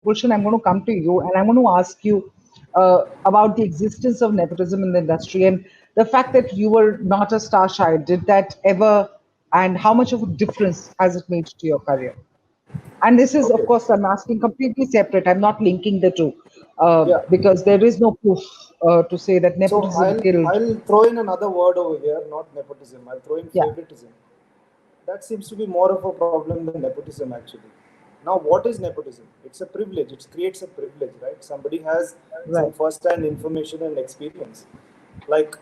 Gulshan, I'm going to come to you and I'm going to ask you about the existence of nepotism in the industry and the fact that you were not a star child. Did that ever, and how much of a difference has it made to your career? And this is, of Okay. course, I'm asking completely separate. I'm not linking the two Yeah. because there is no proof to say that So nepotism killed. I'll throw in another word over here, not nepotism. I'll throw in Yeah, favoritism. That seems to be more of a problem than nepotism actually. Now, what is nepotism? It's a privilege. It creates a privilege, right? Somebody has some right. first-hand information and experience. Like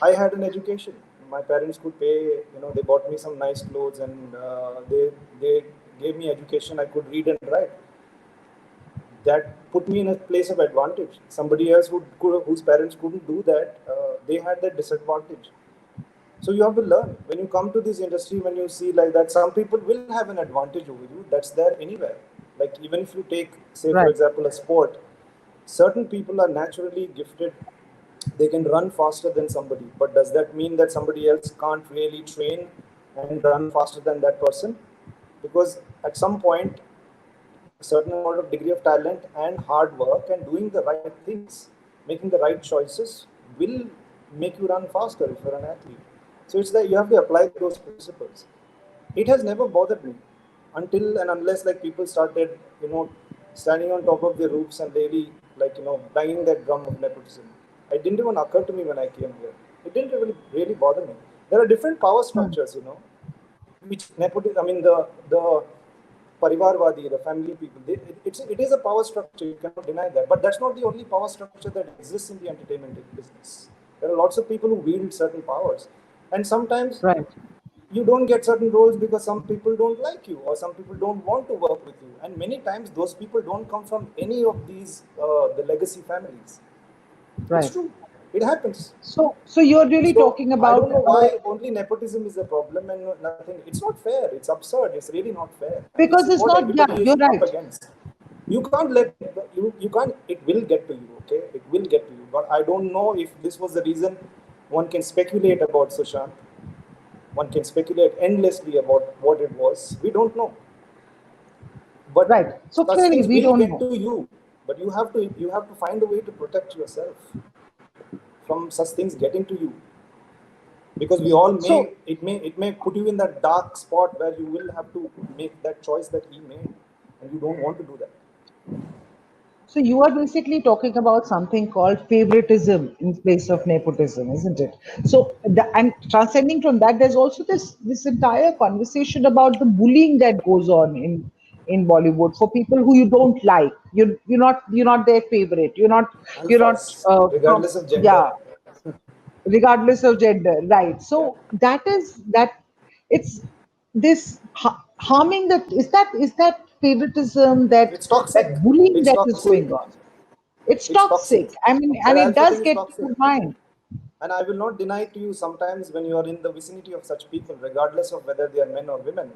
I had an education. My parents could pay. They bought me some nice clothes and they gave me education. I could read and write. That put me in a place of advantage. Somebody else whose parents couldn't do that, they had that disadvantage. So you have to learn. When you come to this industry, when you see like that, some people will have an advantage over you. That's there anywhere. Like even if you take, say for Right. example, a sport, certain people are naturally gifted. They can run faster than somebody. But does that mean that somebody else can't really train and run faster than that person? Because at some point, a certain amount of degree of talent and hard work and doing the right things, making the right choices will make you run faster if you're an athlete. So it's like you have to apply those principles. It has never bothered me until and unless like people started, standing on top of their roofs and really like, banging that drum of nepotism. It didn't even occur to me when I came here. It didn't really bother me. There are different power Hmm. structures, which nepotism, I mean, the Parivarvadi, the family people, it is a power structure, you cannot deny that. But that's not the only power structure that exists in the entertainment business. There are lots of people who wield certain powers. And sometimes Right. you don't get certain roles because some people don't like you or some people don't want to work with you. And many times those people don't come from any of these, the legacy families. It's Right. true. It happens. So you're really So talking I about don't know why only nepotism is a problem and nothing. It's not fair. It's absurd. It's really not fair. And this because is it's what not. Yeah, everybody is you're up right. against. You can't let you can't. It will get to you. Okay, it will get to you. But I don't know if this was the reason. One can speculate about Sushant. One can speculate endlessly about what it was. We don't know. But Right. So such clearly things we will don't get know. to you. But you have to find a way to protect yourself from such things getting to you, because we all may So it may put you in that dark spot where you will have to make that choice that he made, and you don't want to do that. So you are basically talking about something called favoritism in place of nepotism, isn't it? So and transcending from that, there's also this entire conversation about the bullying that goes on in Bollywood for people who you don't like. You're not their favorite. You're not Alphas, from, regardless of gender. yeah, regardless of gender, right? Yeah, So that it's this harming, that favoritism, it's that toxic. bullying It's that is toxic. going on. It's It's toxic. toxic. I mean, and That it alpha does thing is get to toxic. your mind. And I will not deny to you, sometimes when you are in the vicinity of such people, regardless of whether they are men or women,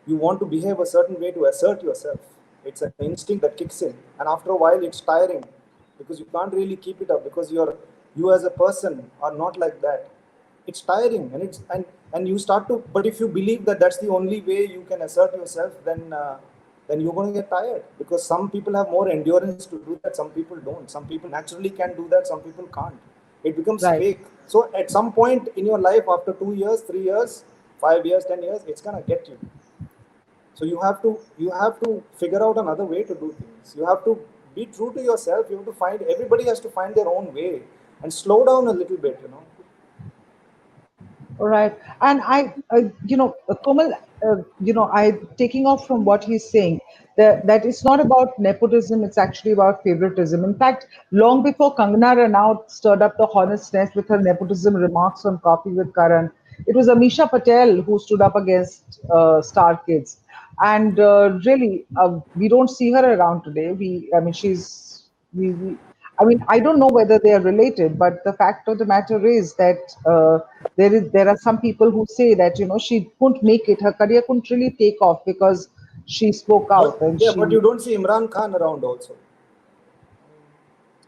you want to behave a certain way to assert yourself. It's an instinct that kicks in, and after a while, it's tiring because you can't really keep it up because you as a person are not like that. It's tiring, and you start to. But if you believe that that's the only way you can assert yourself, then you're going to get tired, because some people have more endurance to do that. Some people don't. Some people naturally can do that. Some people can't. It becomes Right. fake. So at some point in your life, after 2 years, 3 years, 5 years, 10 years, it's gonna get you. So you have to figure out another way to do things. You have to be true to yourself. You have to find, everybody has to find their own way and slow down a little bit. All right. And Komal, I taking off from what he's saying, that it's not about nepotism, it's actually about favoritism. In fact, long before Kangana Ranaut stirred up the hornet's nest with her nepotism remarks on Coffee with Karan, it was Amisha Patel who stood up against Star Kids. And really, we don't see her around today. I mean, I mean, I don't know whether they are related, but the fact of the matter is that there are some people who say that she couldn't make it, her career couldn't really take off because she spoke out But and yeah, but you she. don't see Imran Khan around also.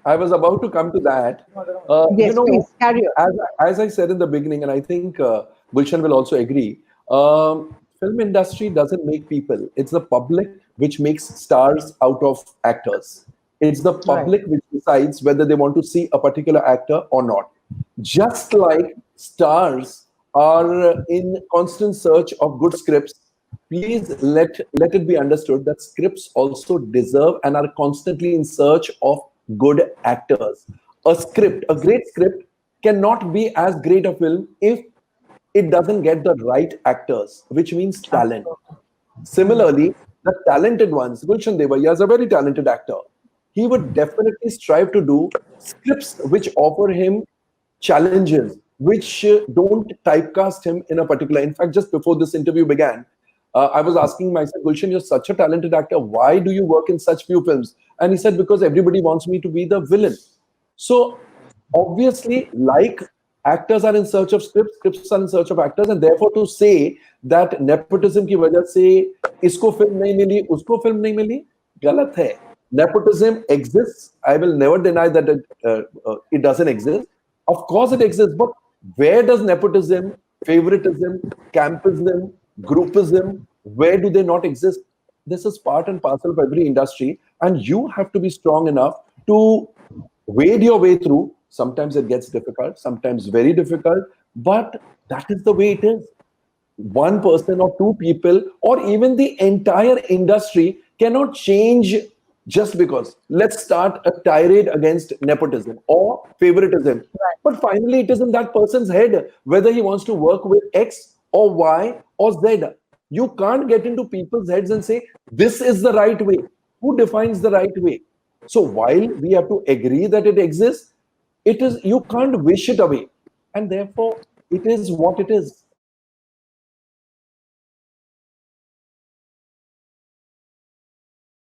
I was about to come to that. He's not around. Uh, you Yes, know, please carry on. as I said in the beginning, and I think Gulshan will also agree. film industry doesn't make people. It's the public which makes stars out of actors. It's the Right. public which decides whether they want to see a particular actor or not. Just like stars are in constant search of good scripts, please let it be understood that scripts also deserve and are constantly in search of good actors. A great script cannot be as great a film if it doesn't get the right actors, which means talent. Absolutely. Similarly, the talented ones, Gulshan Devaya is a very talented actor. He would definitely strive to do scripts which offer him challenges, which don't typecast him in a particular. In fact, just before this interview began, I was asking myself, Gulshan, you're such a talented actor. Why do you work in such few films? And he said, because everybody wants me to be the villain. So obviously, like actors are in search of scripts, scripts are in search of actors, and therefore to say that nepotism की वजह से इसको film नहीं मिली, उसको film नहीं मिली, गलत है. Nepotism exists. I will never deny that it doesn't exist. Of course, it exists, but where does nepotism, favoritism, campism, groupism, where do they not exist? This is part and parcel of every industry, and you have to be strong enough to wade your way through. Sometimes it gets difficult, sometimes very difficult, but that is the way it is. One person or two people, or even the entire industry, cannot change just because. Let's start a tirade against nepotism or favoritism. Right. But finally, it is in that person's head whether he wants to work with X or Y or Z. You can't get into people's heads and say, this is the right way. Who defines the right way? So while we have to agree that it exists, it is, you can't wish it away. And therefore, it is what it is.